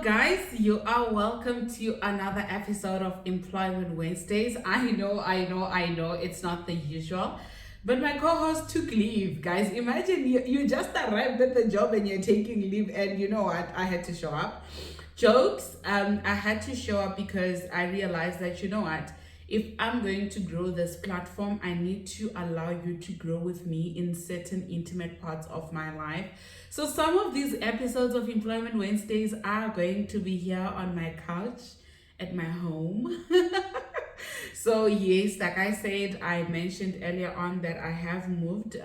guys, you are welcome to another episode of Employment Wednesdays. I know, it's not the usual, but my co host took leave. Guys, imagine you just arrived at the job and you're taking leave, and you know what? I had to show up. Jokes, I had to show up because I realized that, you know what? If I'm going to grow this platform, I need to allow you to grow with me in certain intimate parts of my life. So, some of these episodes of Employment Wednesdays are going to be here on my couch at my home. So, yes, like I said, I mentioned earlier on that I have moved.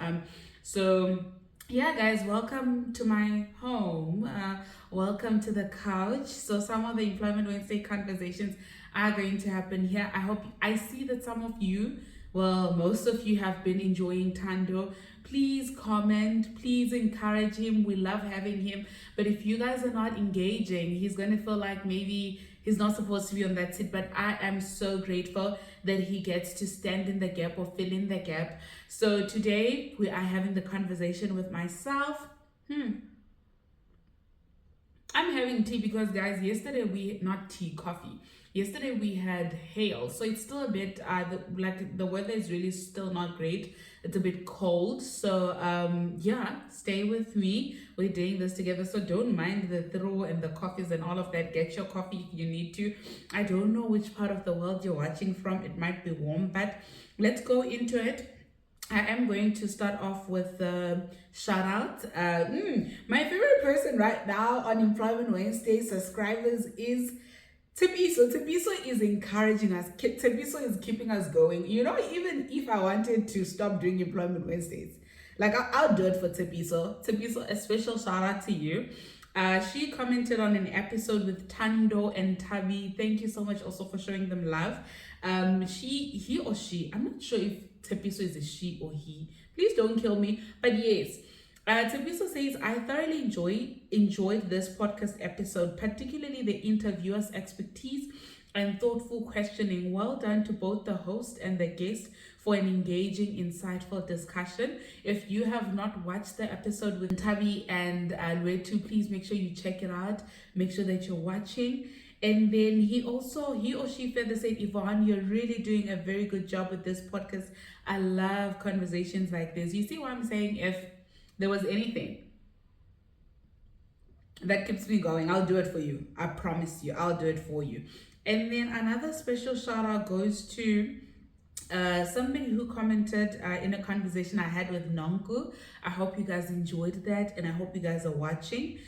So, yeah, guys, welcome to my home. Welcome to the couch. So, some of the Employment Wednesday conversations are going to happen here. I see that some of you, well, most of you have been enjoying Tando. Please comment, please encourage him. We love having him. But if you guys are not engaging, he's going to feel like maybe he's not supposed to be on that seat. But I am so grateful that he gets to stand in the gap or fill in the gap. So today we are having the conversation with myself. I'm having tea because, guys, coffee. Yesterday we had hail, so it's still a bit the weather is really still not great. It's a bit cold, so yeah, stay with me. We're doing this together, so don't mind the throw and the coffees and all of that. Get your coffee if you need to. I don't know which part of the world you're watching from. It might be warm, but let's go into it. I am going to start off with the shout out. My favorite person right now on Employment Wednesday subscribers is Tepiso. Tepiso is encouraging us. Tepiso is keeping us going. You know, even if I wanted to stop doing Employment Wednesdays, like I'll do it for Tepiso. Tepiso, a special shout out to you. She commented on an episode with Tando and Tabi. Thank you so much also for showing them love. He or she, I'm not sure if Tepiso is a she or he. Please don't kill me. But yes, Tepiso says, I thoroughly enjoyed this podcast episode, particularly the interviewer's expertise and thoughtful questioning. Well done to both the host and the guest for an engaging, insightful discussion. If you have not watched the episode with Tabi and Retu, please make sure you check it out. Make sure that you're watching. And then he or she further said, Yvonne, you're really doing a very good job with this podcast. I love conversations like this. You see what I'm saying? If there was anything that keeps me going, I'll do it for you. I promise you, I'll do it for you. And then another special shout out goes to somebody who commented in a conversation I had with Nonku. I hope you guys enjoyed that, and I hope you guys are watching.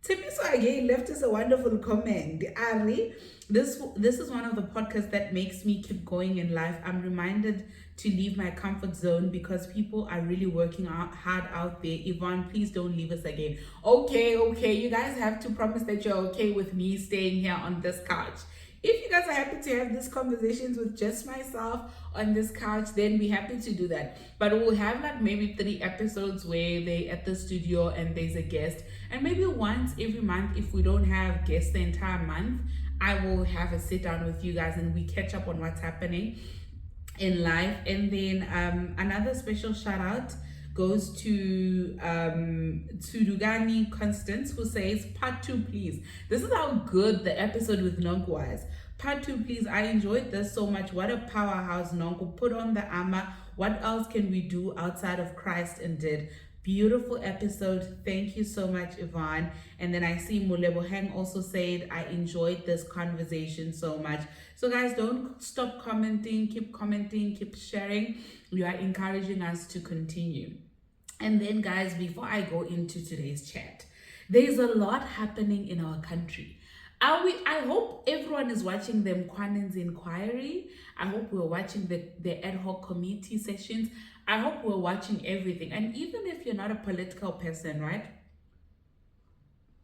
Tepiso again left us a wonderful comment. Ari, this is one of the podcasts that makes me keep going in life. I'm reminded to leave my comfort zone because people are really working hard out there. Yvonne, please don't leave us again. Okay. You guys have to promise that you're okay with me staying here on this couch. If you guys are happy to have these conversations with just myself on this couch, then be happy to do that. But we'll have like maybe 3 episodes where they at the studio and there's a guest. And maybe once every month, if we don't have guests the entire month, I will have a sit down with you guys and we catch up on what's happening in life. And then another special shout out goes to Dugani Constance, who says, part 2 please. This is how good the episode with Nonku was. Part 2 please. I enjoyed this so much. What a powerhouse. Nonku put on the armor. What else can we do outside of Christ and did? Beautiful episode. Thank you so much, Yvonne. And then I see Mulebo Heng also said, I enjoyed this conversation so much. So guys, don't stop commenting, keep sharing. You are encouraging us to continue. And then guys, before I go into today's chat, there's a lot happening in our country. I hope everyone is watching the Mkwanen's inquiry. I hope we're watching the ad hoc committee sessions. I hope we're watching everything. And even if you're not a political person, right?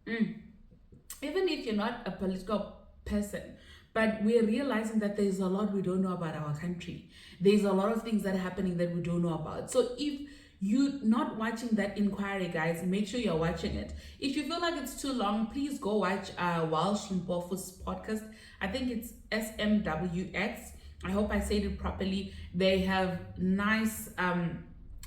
Even if you're not a political person, but we're realizing that there's a lot we don't know about our country. There's a lot of things that are happening that we don't know about. So if you're not watching that inquiry, guys, make sure you're watching it. If you feel like it's too long, please go watch Walsh Mpofu's podcast. I think it's SMWX. I hope I said it properly. They have nice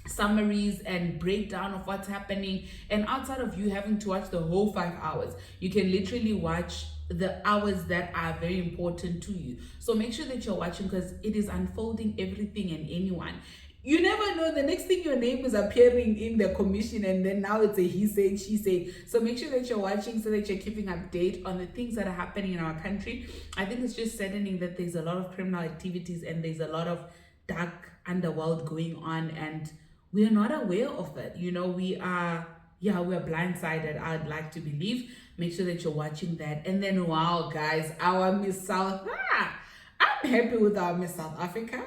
summaries and breakdown of what's happening. And outside of you having to watch the whole 5 hours, you can literally watch the hours that are very important to you. So make sure that you're watching, because it is unfolding everything and anyone. You never know, the next thing your name is appearing in the commission, and then now it's a he said, she said. So make sure that you're watching so that you're keeping update on the things that are happening in our country. I think it's just saddening that there's a lot of criminal activities and there's a lot of dark underworld going on, and we're not aware of it. We're blindsided, I'd like to believe. Make sure that you're watching that. And then, wow, guys, our Miss South. I'm happy with our Miss South Africa.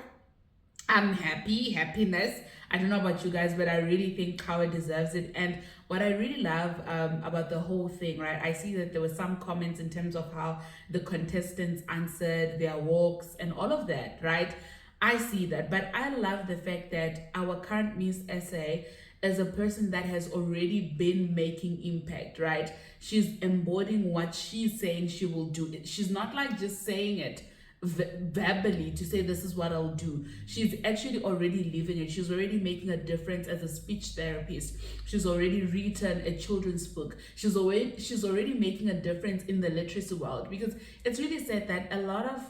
I'm happiness. I don't know about you guys, but I really think Kawa deserves it. And what I really love about the whole thing, right? I see that there were some comments in terms of how the contestants answered their walks and all of that, right? I see that, but I love the fact that our current Miss SA is a person that has already been making impact, right? She's embodying what she's saying she will do. She's not like just saying it verbally to say this is what I'll do. She's actually already living it. She's already making a difference as a speech therapist. She's already written a children's book. She's already making a difference in the literacy world, because it's really sad that a lot of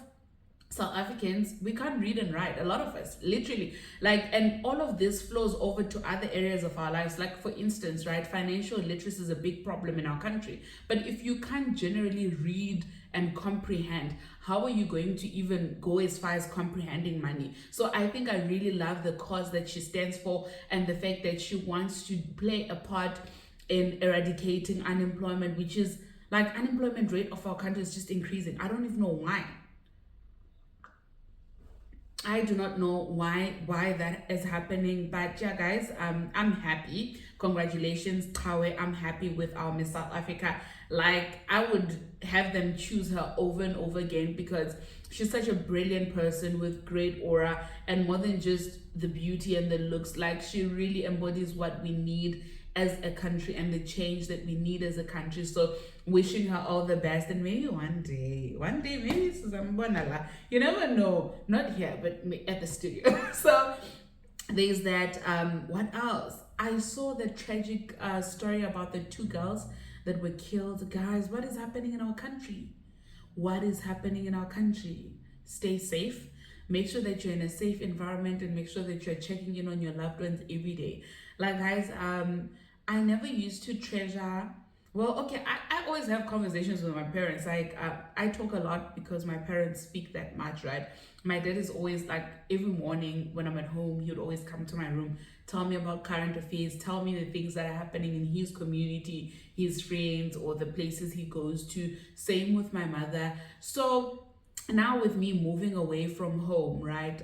South Africans, we can't read and write, a lot of us, literally. And all of this flows over to other areas of our lives. Like, for instance, right, financial literacy is a big problem in our country. But if you can't generally read and comprehend, how are you going to even go as far as comprehending money? So I think I really love the cause that she stands for, and the fact that she wants to play a part in eradicating unemployment, which is like, unemployment rate of our country is just increasing. I don't even know why. I do not know why that is happening, but yeah, guys, I'm happy. Congratulations, Tawe. I'm happy with our Miss South Africa. Like, I would have them choose her over and over again, because she's such a brilliant person with great aura, and more than just the beauty and the looks, like, she really embodies what we need as a country and the change that we need as a country. So wishing her all the best, and maybe one day maybe Susan Bonala, you never know, not here but at the studio. So there's that. What else? I saw the tragic story about the two girls that were killed. Guys, what is happening in our country? What is happening in our country? Stay safe. Make sure that you're in a safe environment, and make sure that you're checking in on your loved ones every day. Like, guys, I never used to treasure. Well, okay, I always have conversations with my parents. Like, I talk a lot because my parents speak that much, right? My dad is always like, every morning when I'm at home, he would always come to my room, tell me about current affairs, tell me the things that are happening in his community, his friends, or the places he goes to. Same with my mother. So now, with me moving away from home, right,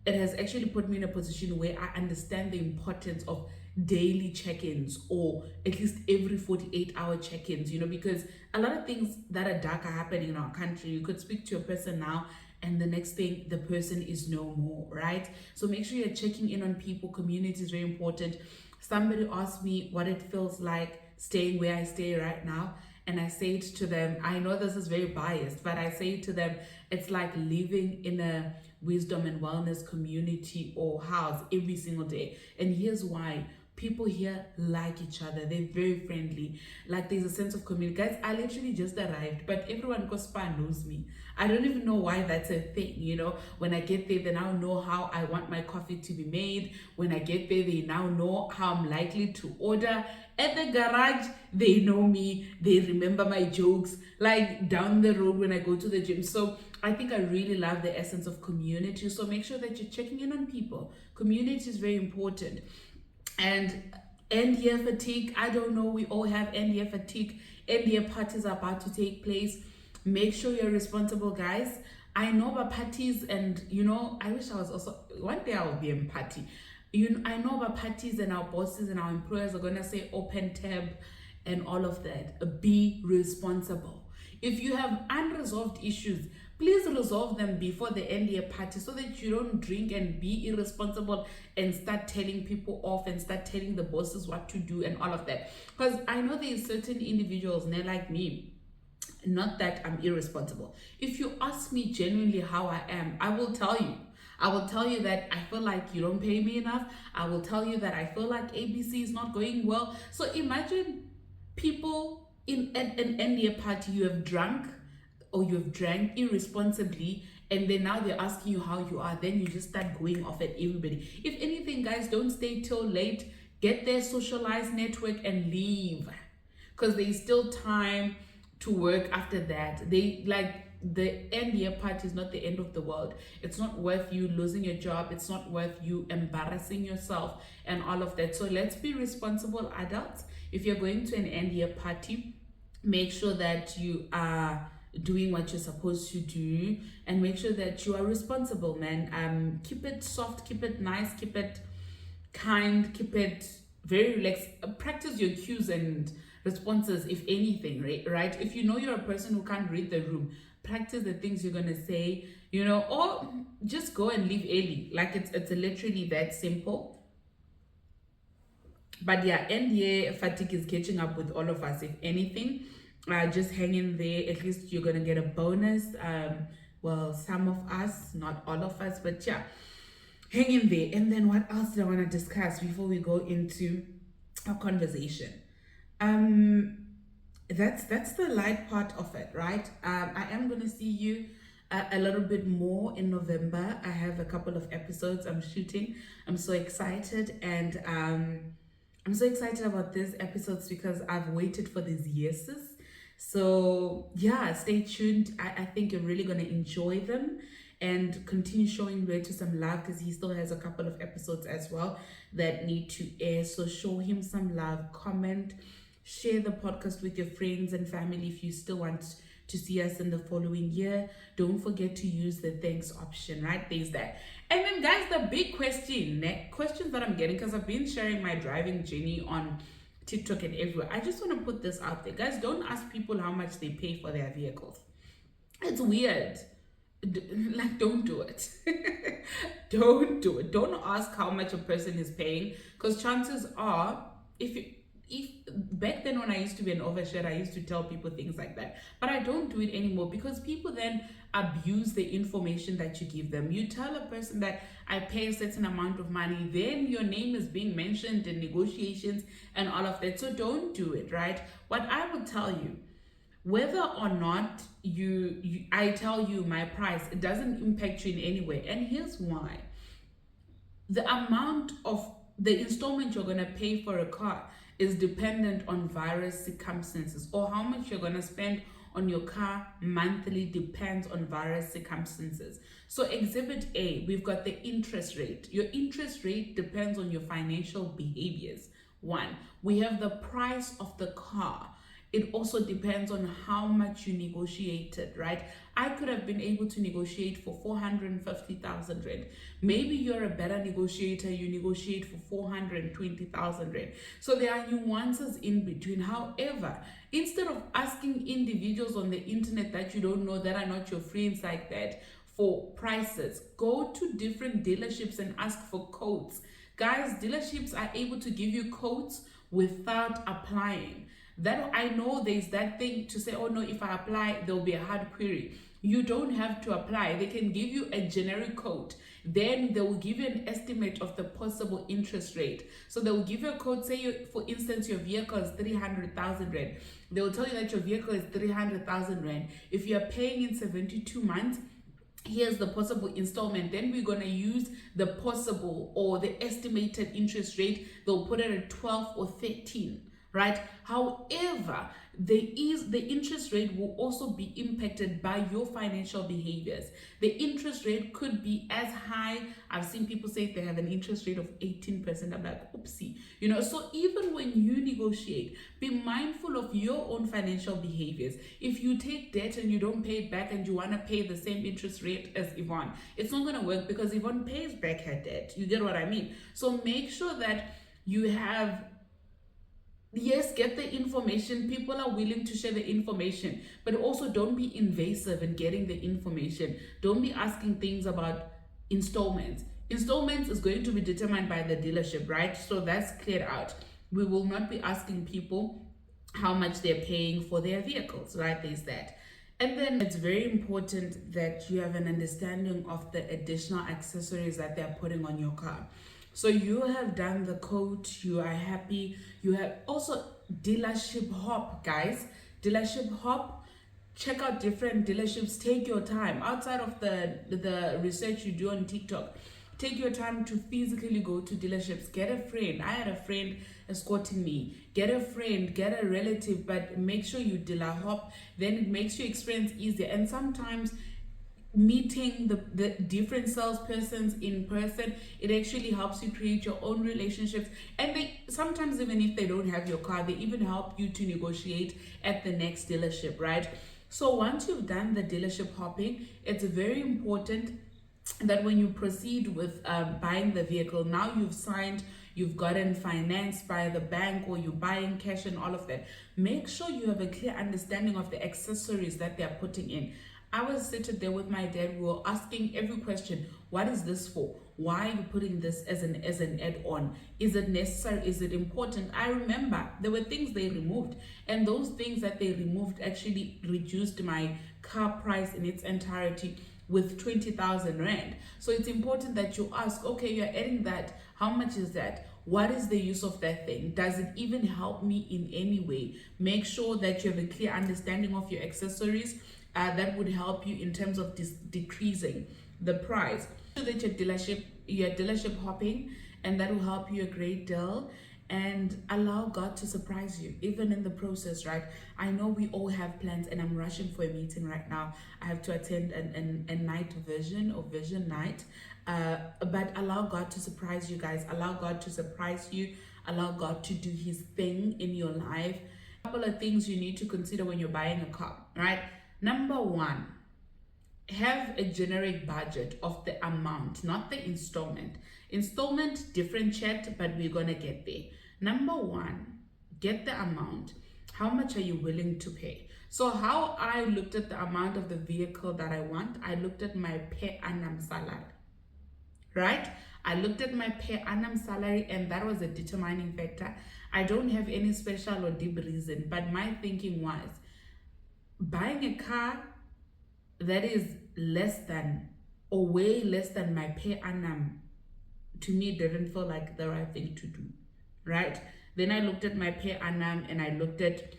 it has actually put me in a position where I understand the importance of daily check-ins, or at least every 48-hour check-ins, because a lot of things that are dark are happening in our country. You could speak to a person now, and the next thing, the person is no more, right? So make sure you're checking in on people. Community is very important. Somebody asked me what it feels like staying where I stay right now, and I say it to them, I know this is very biased, but I say it to them, it's like living in a wisdom and wellness community or house every single day. And here's why. People here like each other. They're very friendly. Like, there's a sense of community. Guys, I literally just arrived, but everyone in Spa knows me. I don't even know why that's a thing, When I get there, they now know how I want my coffee to be made. When I get there, they now know how I'm likely to order. At the garage, they know me. They remember my jokes. Like, down the road when I go to the gym. So I think I really love the essence of community. So make sure that you're checking in on people. Community is very important. And end year fatigue, I don't know, we all have end year fatigue. End year parties are about to take place. Make sure you're responsible, guys. I know about parties, and I wish I was also, one day I will be in party. I know about parties, and our bosses and our employers are gonna say open tab and all of that. Be responsible. If you have unresolved issues, please resolve them before the end year party, so that you don't drink and be irresponsible and start telling people off and start telling the bosses what to do and all of that. Because I know there's certain individuals, like me, not that I'm irresponsible. If you ask me genuinely how I am, I will tell you. I will tell you that I feel like you don't pay me enough. I will tell you that I feel like ABC is not going well. So imagine people in an NDA party, you have drunk or you have drank irresponsibly, and then now they're asking you how you are. Then you just start going off at everybody. If anything, guys, don't stay till late. Get their socialized network and leave, because there's still time to work after that. They like the end year party is not the end of the world. It's not worth you losing your job. It's not worth you embarrassing yourself and all of that. So let's be responsible adults. If you're going to an end year party, make sure that you are doing what you're supposed to do, and make sure that you are responsible, man. Keep it soft, keep it nice, keep it kind, keep it very relaxed. Practice your cues and responses, if anything, right? If you know you're a person who can't read the room, practice the things you're gonna say, or just go and leave early. Like it's literally that simple. But yeah, NDA fatigue is catching up with all of us. If anything, just hang in there. At least you're gonna get a bonus. Well, some of us, not all of us, but yeah, hang in there. And then what else do I want to discuss before we go into our conversation? That's the light part of it, right? I am gonna see you a little bit more in November. I have a couple of episodes I'm shooting. I'm so excited, and I'm so excited about these episodes because I've waited for these years. So yeah, stay tuned. I think you're really gonna enjoy them, and continue showing Reto some love, because he still has a couple of episodes as well that need to air. So show him some love, comment, share the podcast with your friends and family if you still want to see us in the following year. Don't forget to use the thanks option, right? There's that. And then guys, the big questions that I'm getting, because I've been sharing my driving journey on TikTok and everywhere. I just want to put this out there. Guys, don't ask people how much they pay for their vehicles. It's weird. Like, don't do it. Don't do it. Don't ask how much a person is paying, because chances are, if back then when I used to be an overshare, I used to tell people things like that, but I don't do it anymore, because people then abuse the information that you give them. You tell a person that I pay a certain amount of money, then your name is being mentioned in negotiations and all of that. So don't do it, right? What I would tell you, whether or not I tell you my price, it doesn't impact you in any way. And here's why. The amount of the installment you're going to pay for a car is dependent on various circumstances, or how much you're going to spend on your car monthly depends on various circumstances. So exhibit A, we've got the interest rate. Your interest rate depends on your financial behaviors. One, we have the price of the car. It also depends on how much you negotiated, right? I could have been able to negotiate for 450,000 rand. Maybe you're a better negotiator, you negotiate for 420,000 rand. So there are nuances in between. However, instead of asking individuals on the internet that you don't know, that are not your friends like that, for prices, go to different dealerships and ask for quotes. Guys, dealerships are able to give you quotes without applying. That I know there's that thing to say, oh no, if I apply, there'll be a hard query. You don't have to apply. They can give you a generic quote. Then they will give you an estimate of the possible interest rate. So they will give you a quote, say for instance, your vehicle is 300,000 rand. They will tell you that your vehicle is 300,000 rand. If you're paying in 72 months, here's the possible installment. Then we're going to use the possible or the estimated interest rate. They'll put it at 12 or 13. Right? However, the interest rate will also be impacted by your financial behaviors. The interest rate could be as high. I've seen people say they have an interest rate of 18%. I'm like, oopsie. So even when you negotiate, be mindful of your own financial behaviors. If you take debt and you don't pay it back and you want to pay the same interest rate as Yvonne, it's not going to work, because Yvonne pays back her debt. You get what I mean? So make sure that you have, yes, get the information. People are willing to share the information, but also don't be invasive in getting the information. Don't be asking things about installments. Installments is going to be determined by the dealership, right? So that's cleared out. We will not be asking people how much they're paying for their vehicles, right? There's that. And then it's very important that you have an understanding of the additional accessories that they're putting on your car. So you have done the coat, you are happy. You have also dealership hop, guys. Dealership hop. Check out different dealerships. Take your time outside of the research you do on TikTok. Take your time to physically go to dealerships. Get a friend. I had a friend escorting me. Get a friend, get a relative, but make sure you dealer hop. Then it makes your experience easier. And sometimes meeting the different salespersons in person, it actually helps you create your own relationships. And they sometimes, even if they don't have your car, they even help you to negotiate at the next dealership, right? So once you've done the dealership hopping, it's very important that when you proceed with buying the vehicle, now you've signed, you've gotten financed by the bank, or you're buying cash and all of that, make sure you have a clear understanding of the accessories that they're putting in. I was sitting there with my dad, we were asking every question. What is this for? Why are you putting this as an add-on? Is it necessary? Is it important? I remember there were things they removed, and those things that they removed actually reduced my car price in its entirety with 20,000 rand. So it's important that you ask, okay, you're adding that. How much is that? What is the use of that thing? Does it even help me in any way? Make sure that you have a clear understanding of your accessories. That would help you in terms of decreasing the price. So that you're dealership hopping, and that will help you a great deal. And allow God to surprise you, even in the process, right? I know we all have plans, and I'm rushing for a meeting right now. I have to attend a night vision or vision night. But allow God to surprise you guys. Allow God to surprise you. Allow God to do his thing in your life. A couple of things you need to consider when you're buying a car, right? Number one, have a generic budget of the amount, not the installment. Installment, different chat, but we're gonna get there. Number one, get the amount. How much are you willing to pay? So how I looked at the amount of the vehicle that I want, I looked at my per annum salary, right? I looked at my per annum salary, and that was a determining factor. I don't have any special or deep reason, but my thinking was, buying a car that is less than or way less than my per annum, to me, didn't feel like the right thing to do, right? Then I looked at my per annum, and I looked at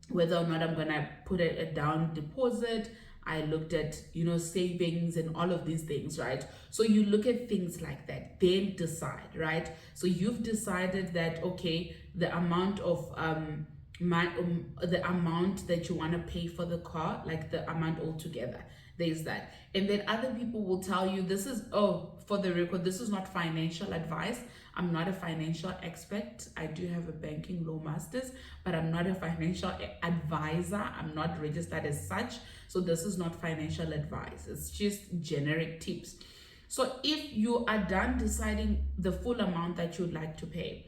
whether or not I'm gonna put a down deposit. I looked at, savings and all of these things, right? So you look at things like that, then decide, right? So you've decided that, okay, the amount of the amount that you want to pay for the car, like the amount altogether, there's that. And then other people will tell you, this is, for the record, this is not financial advice. I'm not a financial expert. I do have a banking law master's, but I'm not a financial advisor. I'm not registered as such. So this is not financial advice. It's just generic tips. So if you are done deciding the full amount that you'd like to pay,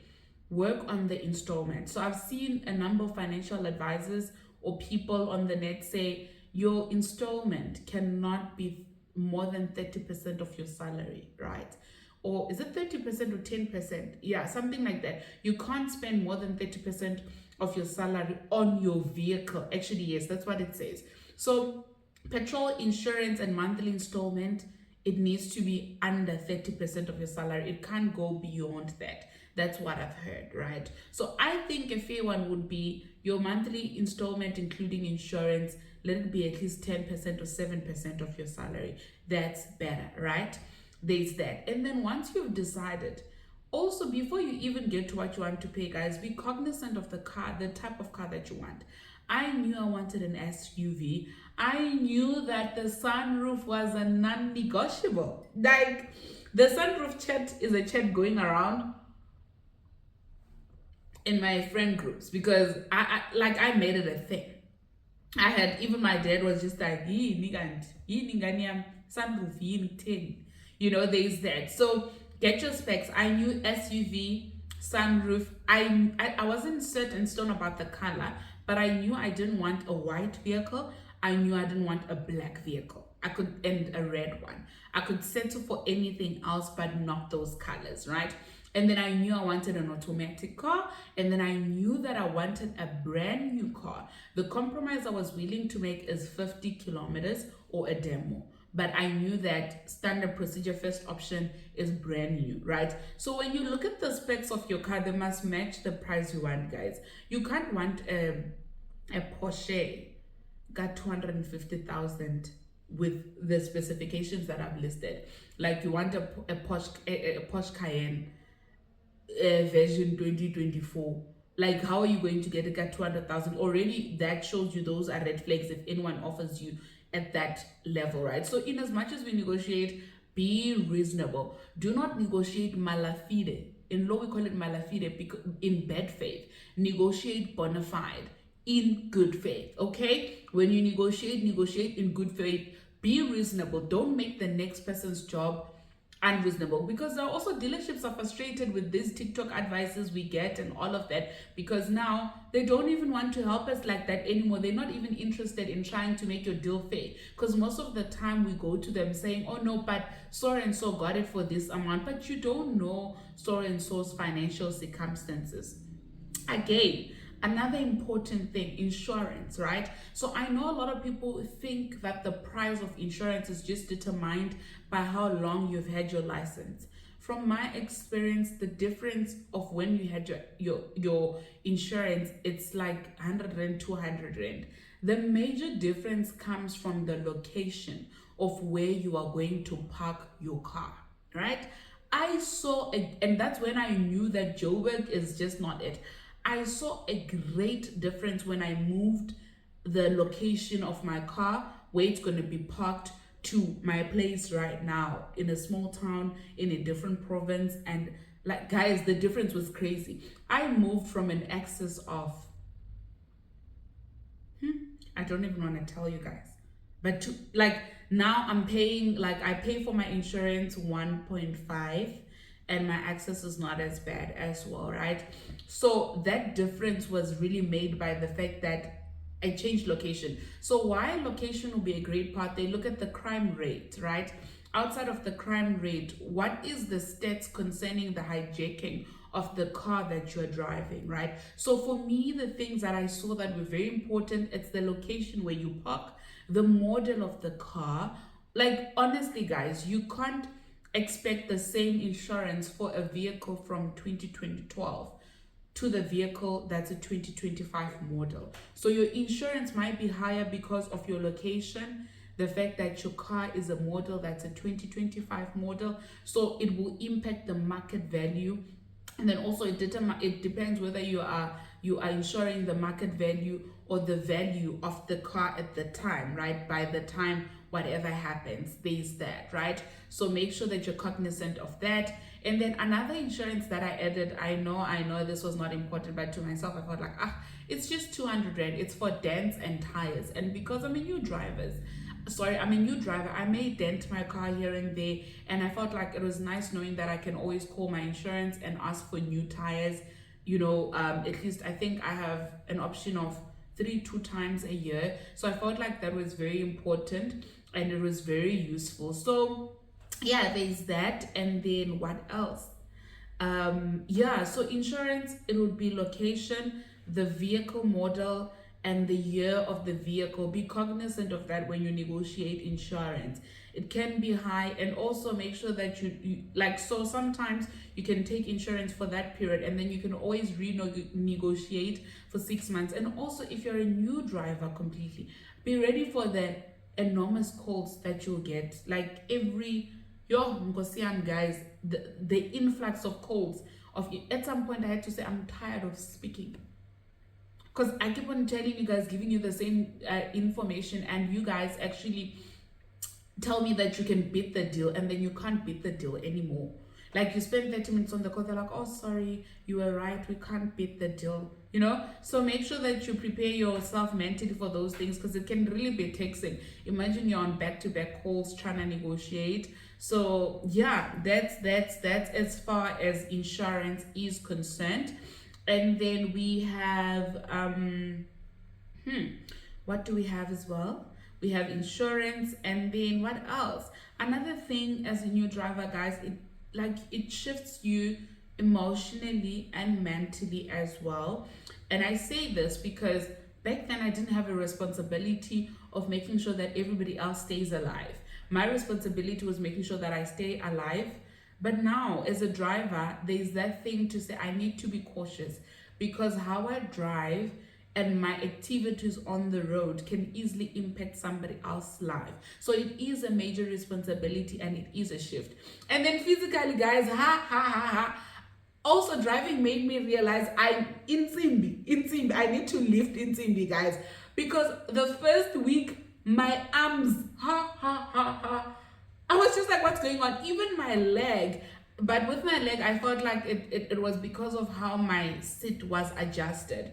work on the installment. So I've seen a number of financial advisors or people on the net say your installment cannot be more than 30% of your salary, right? Or is it 30% or 10%? Yeah, something like that. You can't spend more than 30% of your salary on your vehicle. Actually, yes, that's what it says. So petrol, insurance, and monthly installment, it needs to be under 30% of your salary. It can't go beyond that. That's what I've heard, right? So I think a fair one would be your monthly installment, including insurance, let it be at least 10% or 7% of your salary. That's better, right? There's that. And then once you've decided, also before you even get to what you want to pay, guys, be cognizant of the car, the type of car that you want. I knew I wanted an SUV. I knew that the sunroof was a non-negotiable. Like, the sunroof chat is a chat going around in my friend groups, because I made it a thing. I had, even my dad was just like, sunroof, there's that. So get your specs. I knew SUV, sunroof. I wasn't set in stone about the color, but I knew I didn't want a white vehicle. I knew I didn't want a black vehicle. And a red one. I could settle for anything else, but not those colors, right? And then I knew I wanted an automatic car. And then I knew that I wanted a brand new car. The compromise I was willing to make is 50 kilometers or a demo. But I knew that standard procedure first option is brand new, right? So when you look at the specs of your car, they must match the price you want, guys. You can't want a Porsche got 250,000 with the specifications that I've listed. Like you want a Porsche Cayenne version 2024. Like, how are you going to get a car 200,000? Already, that shows you those are red flags if anyone offers you at that level, right? So, in as much as we negotiate, be reasonable. Do not negotiate malafide. In law, we call it malafide because in bad faith. Negotiate bona fide in good faith, okay? When you negotiate in good faith. Be reasonable. Don't make the next person's job unreasonable, because there are also dealerships are frustrated with these TikTok advices we get and all of that, because now they don't even want to help us like that anymore. They're not even interested in trying to make your deal fair, because most of the time we go to them saying, oh no, but so and so got it for this amount, but you don't know so and so's financial circumstances. Again, another important thing, insurance, right? So I know a lot of people think that the price of insurance is just determined by how long you've had your license. From my experience, the difference of when you had your insurance, it's like 100 rand, 200 rand. The major difference comes from the location of where you are going to park your car, right? I saw, and that's when I knew that Joburg is just not it. I saw a great difference when I moved the location of my car, where it's going to be parked, to my place right now in a small town in a different province. And like, guys, the difference was crazy. I moved from an excess of, I don't even want to tell you guys, but to, like, now I'm paying, like, I pay for my insurance 1.5, and my access is not as bad as well, right? So that difference was really made by the fact that I changed location. So why location will be a great part? They look at the crime rate, right? Outside of the crime rate, what is the stats concerning the hijacking of the car that you're driving, right? So for me, the things that I saw that were very important, it's the location where you park, the model of the car. Like, honestly, guys, you can't expect the same insurance for a vehicle from 2012 to the vehicle that's a 2025 model. So your insurance might be higher because of your location, the fact that your car is a model that's a 2025 model, so it will impact the market value. And then also it depends whether you are insuring the market value or the value of the car at the time, right? By the time whatever happens, there's that, right? So make sure that you're cognizant of that. And then another insurance that I added, I know this was not important, but to myself I felt like, it's just 200 rand. It's for dents and tires. And because I'm a new driver, I may dent my car here and there, and I felt like it was nice knowing that I can always call my insurance and ask for new tires. At least I think I have an option of 2 times a year. So I felt like that was very important and it was very useful. So yeah, there's that. And then what else? So insurance, it would be location, the vehicle model, and the year of the vehicle. Be cognizant of that when you negotiate insurance. It can be high, and also make sure that you like, so sometimes you can take insurance for that period and then you can always renegotiate for 6 months. And also, if you're a new driver completely, be ready for the enormous calls that you'll get, like every Ngosian, guys, the influx of calls of, at some point I had to say, I'm tired of speaking, because I keep on telling you guys, giving you the same information, and you guys actually tell me that you can beat the deal, and then you can't beat the deal anymore. Like, you spend 30 minutes on the call, they're like, oh, sorry, you were right, we can't beat the deal, So make sure that you prepare yourself mentally for those things, because it can really be taxing. Imagine you're on back-to-back calls trying to negotiate. So yeah, that's as far as insurance is concerned. And then we have what do we have as well? We have insurance. And then what else? Another thing, as a new driver, guys, it shifts you emotionally and mentally as well. And I say this because back then I didn't have a responsibility of making sure that everybody else stays alive. My responsibility was making sure that I stay alive. But now, as a driver, there's that thing to say I need to be cautious, because how I drive and my activities on the road can easily impact somebody else's life. So it is a major responsibility and it is a shift. And then physically, guys, ha ha ha ha. Also, driving made me realize I'm in I need to lift in guys, because the first week my arms, ha ha ha ha, I was just like, what's going on? Even my leg, but with my leg, I felt like it was because of how my seat was adjusted.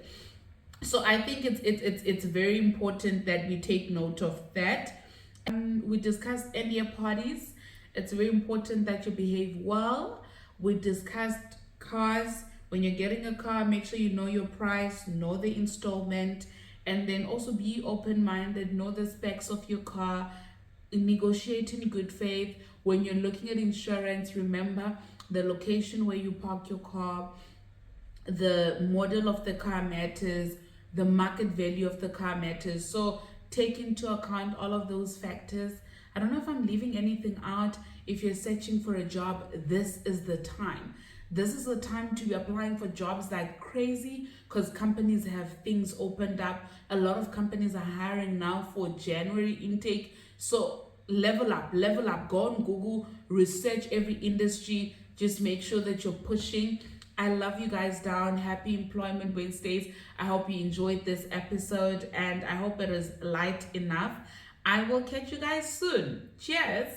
So I think it's very important that we take note of that. We discussed earlier parties. It's very important that you behave well. We discussed cars. When you're getting a car, make sure you know your price, know the installment, and then also be open-minded, know the specs of your car, negotiate in good faith. When you're looking at insurance, remember the location where you park your car, the model of the car matters, the market value of the car matters. So take into account all of those factors. I don't know if I'm leaving anything out. If you're searching for a job, this is the time. This is the time to be applying for jobs like crazy, because companies have things opened up. A lot of companies are hiring now for January intake. So level up, go on Google, research every industry, just make sure that you're pushing. I love you guys down. Happy Employment Wednesdays. I hope you enjoyed this episode and I hope it is light enough. I will catch you guys soon. Cheers.